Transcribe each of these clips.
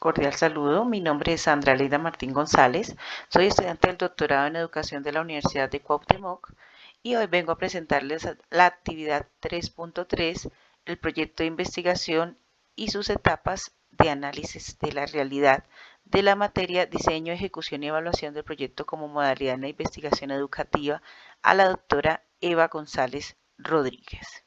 Cordial saludo, mi nombre es Sandra Leida Martín González, soy estudiante del doctorado en Educación de la Universidad de Cuauhtémoc y hoy vengo a presentarles la actividad 3.3, el proyecto de investigación y sus etapas de análisis de la realidad de la materia Diseño, Ejecución y Evaluación del proyecto como modalidad en la investigación educativa a la doctora Eva González Rodríguez.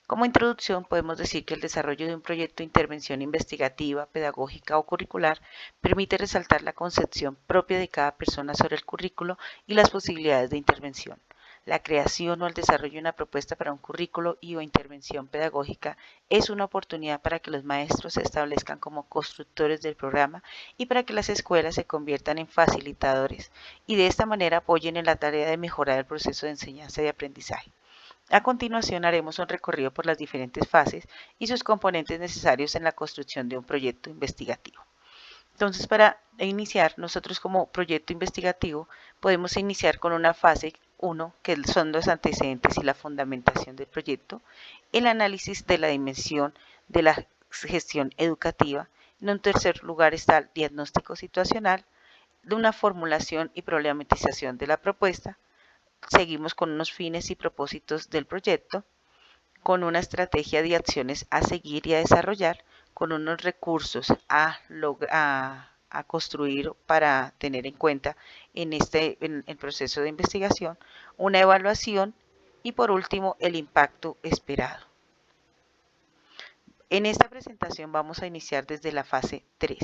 Como introducción, podemos decir que el desarrollo de un proyecto de intervención investigativa, pedagógica o curricular permite resaltar la concepción propia de cada persona sobre el currículo y las posibilidades de intervención. La creación o el desarrollo de una propuesta para un currículo y o intervención pedagógica es una oportunidad para que los maestros se establezcan como constructores del programa y para que las escuelas se conviertan en facilitadores y de esta manera apoyen en la tarea de mejorar el proceso de enseñanza y aprendizaje. A continuación haremos un recorrido por las diferentes fases y sus componentes necesarios en la construcción de un proyecto investigativo. Entonces, para iniciar, nosotros como proyecto investigativo podemos iniciar con una fase 1, que son los antecedentes y la fundamentación del proyecto, el análisis de la dimensión de la gestión educativa. En un tercer lugar está el diagnóstico situacional, de una formulación y problematización de la propuesta. Seguimos con unos fines y propósitos del proyecto, con una estrategia de acciones a seguir y a desarrollar, con unos recursos a construir para tener en cuenta en el proceso de investigación, una evaluación y por último el impacto esperado. En esta presentación vamos a iniciar desde la fase 3,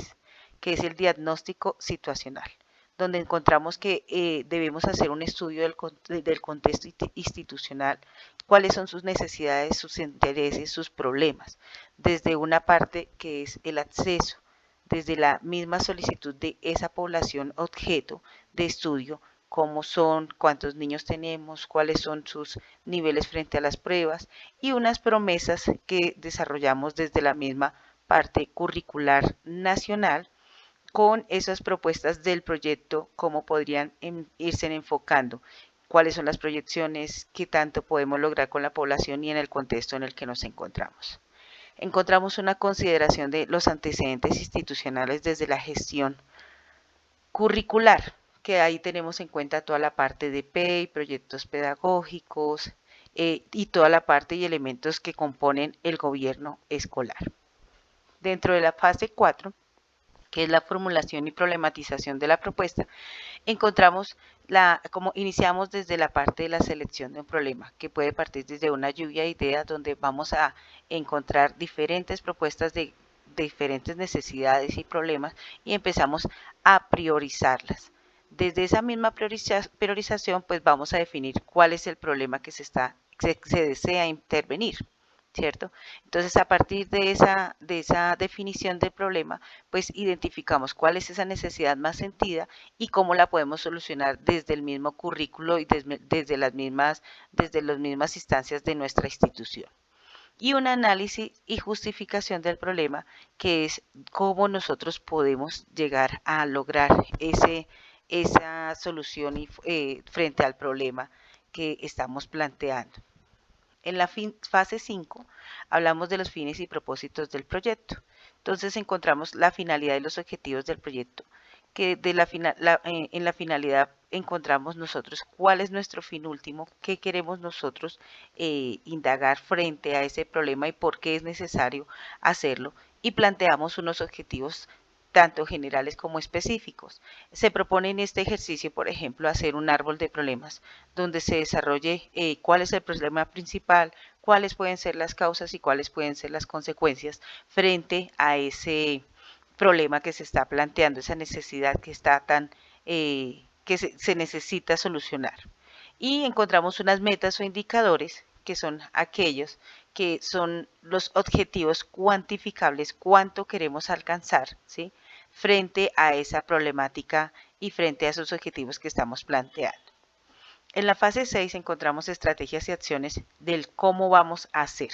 que es el diagnóstico situacional, donde encontramos que debemos hacer un estudio del contexto institucional, cuáles son sus necesidades, sus intereses, sus problemas, desde una parte que es el acceso, desde la misma solicitud de esa población objeto de estudio, cómo son, cuántos niños tenemos, cuáles son sus niveles frente a las pruebas y unas promesas que desarrollamos desde la misma parte curricular nacional con esas propuestas del proyecto, cómo podrían irse enfocando, cuáles son las proyecciones, qué tanto podemos lograr con la población y en el contexto en el que nos encontramos. Encontramos una consideración de los antecedentes institucionales desde la gestión curricular, que ahí tenemos en cuenta toda la parte de PEI, proyectos pedagógicos y toda la parte y elementos que componen el gobierno escolar. Dentro de la fase 4, que es la formulación y problematización de la propuesta, encontramos como iniciamos desde la parte de la selección de un problema, que puede partir desde una lluvia de ideas donde vamos a encontrar diferentes propuestas de diferentes necesidades y problemas y empezamos a priorizarlas. Desde esa misma priorización, pues vamos a definir cuál es el problema que se desea intervenir, ¿cierto? Entonces, a partir de esa definición del problema, pues identificamos cuál es esa necesidad más sentida y cómo la podemos solucionar desde el mismo currículo y desde las mismas instancias de nuestra institución. Y un análisis y justificación del problema, que es cómo nosotros podemos llegar a lograr esa solución frente al problema que estamos planteando. En la fase 5 hablamos de los fines y propósitos del proyecto. Entonces encontramos la finalidad y los objetivos del proyecto, que en la finalidad encontramos nosotros cuál es nuestro fin último, qué queremos nosotros indagar frente a ese problema y por qué es necesario hacerlo, y planteamos unos objetivos tanto generales como específicos. Se propone en este ejercicio, por ejemplo, hacer un árbol de problemas donde se desarrolle cuál es el problema principal, cuáles pueden ser las causas y cuáles pueden ser las consecuencias frente a ese problema que se está planteando, esa necesidad que está que se necesita solucionar. Y encontramos unas metas o indicadores que son aquellos que son los objetivos cuantificables, cuánto queremos alcanzar, ¿sí?, frente a esa problemática y frente a esos objetivos que estamos planteando. En la fase 6 encontramos estrategias y acciones del cómo vamos a hacer.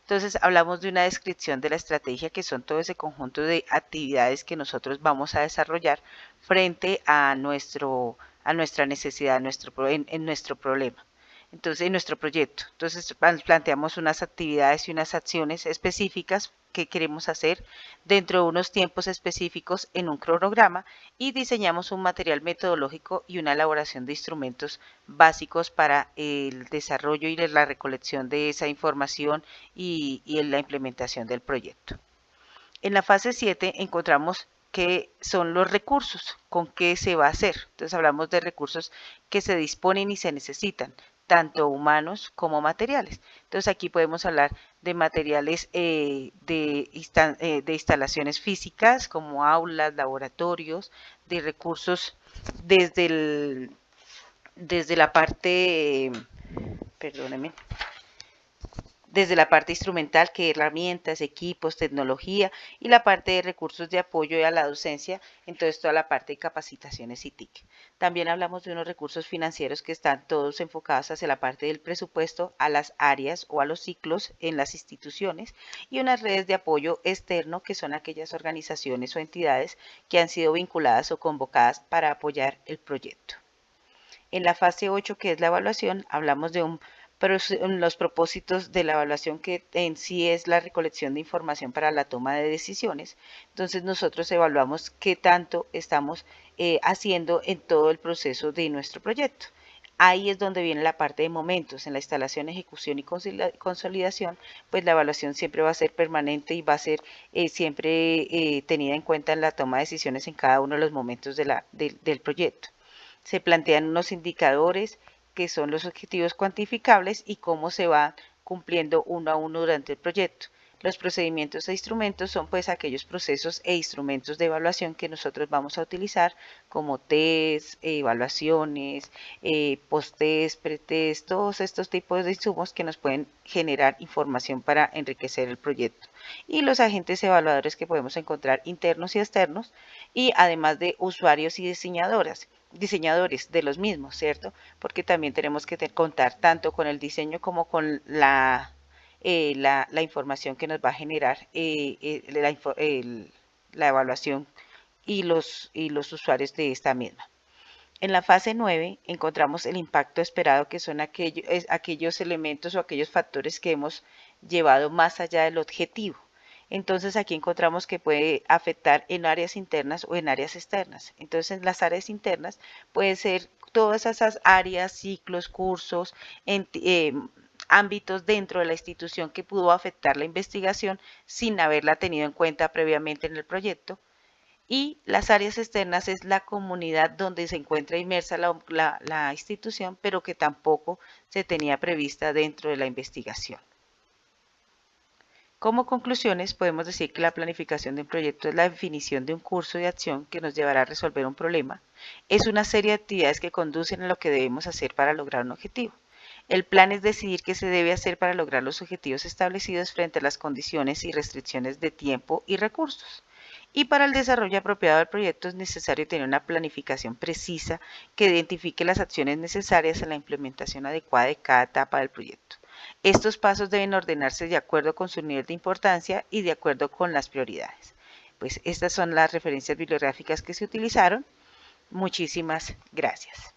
Entonces hablamos de una descripción de la estrategia, que son todo ese conjunto de actividades que nosotros vamos a desarrollar frente a nuestra necesidad, en nuestro problema. Entonces, en nuestro proyecto. Entonces planteamos unas actividades y unas acciones específicas qué queremos hacer dentro de unos tiempos específicos en un cronograma y diseñamos un material metodológico y una elaboración de instrumentos básicos para el desarrollo y la recolección de esa información y la implementación del proyecto. En la fase 7 encontramos qué son los recursos, con qué se va a hacer. Entonces hablamos de recursos que se disponen y se necesitan, tanto humanos como materiales. Entonces aquí podemos hablar de materiales de instalaciones físicas como aulas, laboratorios, de recursos desde la parte, perdónenme, desde la parte instrumental, que herramientas, equipos, tecnología, y la parte de recursos de apoyo a la docencia, entonces toda la parte de capacitaciones y TIC. También hablamos de unos recursos financieros que están todos enfocados hacia la parte del presupuesto, a las áreas o a los ciclos en las instituciones, y unas redes de apoyo externo, que son aquellas organizaciones o entidades que han sido vinculadas o convocadas para apoyar el proyecto. En la fase 8, que es la evaluación, hablamos de los propósitos de la evaluación, que en sí es la recolección de información para la toma de decisiones. Entonces nosotros evaluamos qué tanto estamos haciendo en todo el proceso de nuestro proyecto. Ahí es donde viene la parte de momentos. En la instalación, ejecución y consolidación, pues la evaluación siempre va a ser permanente y va a ser siempre tenida en cuenta en la toma de decisiones en cada uno de los momentos del proyecto. Se plantean unos indicadores que son los objetivos cuantificables y cómo se va cumpliendo uno a uno durante el proyecto. Los procedimientos e instrumentos son pues aquellos procesos e instrumentos de evaluación que nosotros vamos a utilizar, como test, evaluaciones, post-test, pre-test, todos estos tipos de insumos que nos pueden generar información para enriquecer el proyecto. Y los agentes evaluadores que podemos encontrar internos y externos, y además de usuarios y diseñadores de los mismos, ¿cierto? Porque también tenemos que contar tanto con el diseño como con la información que nos va a generar la evaluación y los usuarios de esta misma. En la fase 9 encontramos el impacto esperado, que son aquellos elementos o aquellos factores que hemos llevado más allá del objetivo. Entonces aquí encontramos que puede afectar en áreas internas o en áreas externas. Entonces en las áreas internas pueden ser todas esas áreas, ciclos, cursos, ámbitos dentro de la institución que pudo afectar la investigación sin haberla tenido en cuenta previamente en el proyecto. Y las áreas externas es la comunidad donde se encuentra inmersa la institución, pero que tampoco se tenía prevista dentro de la investigación. Como conclusiones, podemos decir que la planificación de un proyecto es la definición de un curso de acción que nos llevará a resolver un problema. Es una serie de actividades que conducen a lo que debemos hacer para lograr un objetivo. El plan es decidir qué se debe hacer para lograr los objetivos establecidos frente a las condiciones y restricciones de tiempo y recursos. Y para el desarrollo apropiado del proyecto es necesario tener una planificación precisa que identifique las acciones necesarias en la implementación adecuada de cada etapa del proyecto. Estos pasos deben ordenarse de acuerdo con su nivel de importancia y de acuerdo con las prioridades. Pues estas son las referencias bibliográficas que se utilizaron. Muchísimas gracias.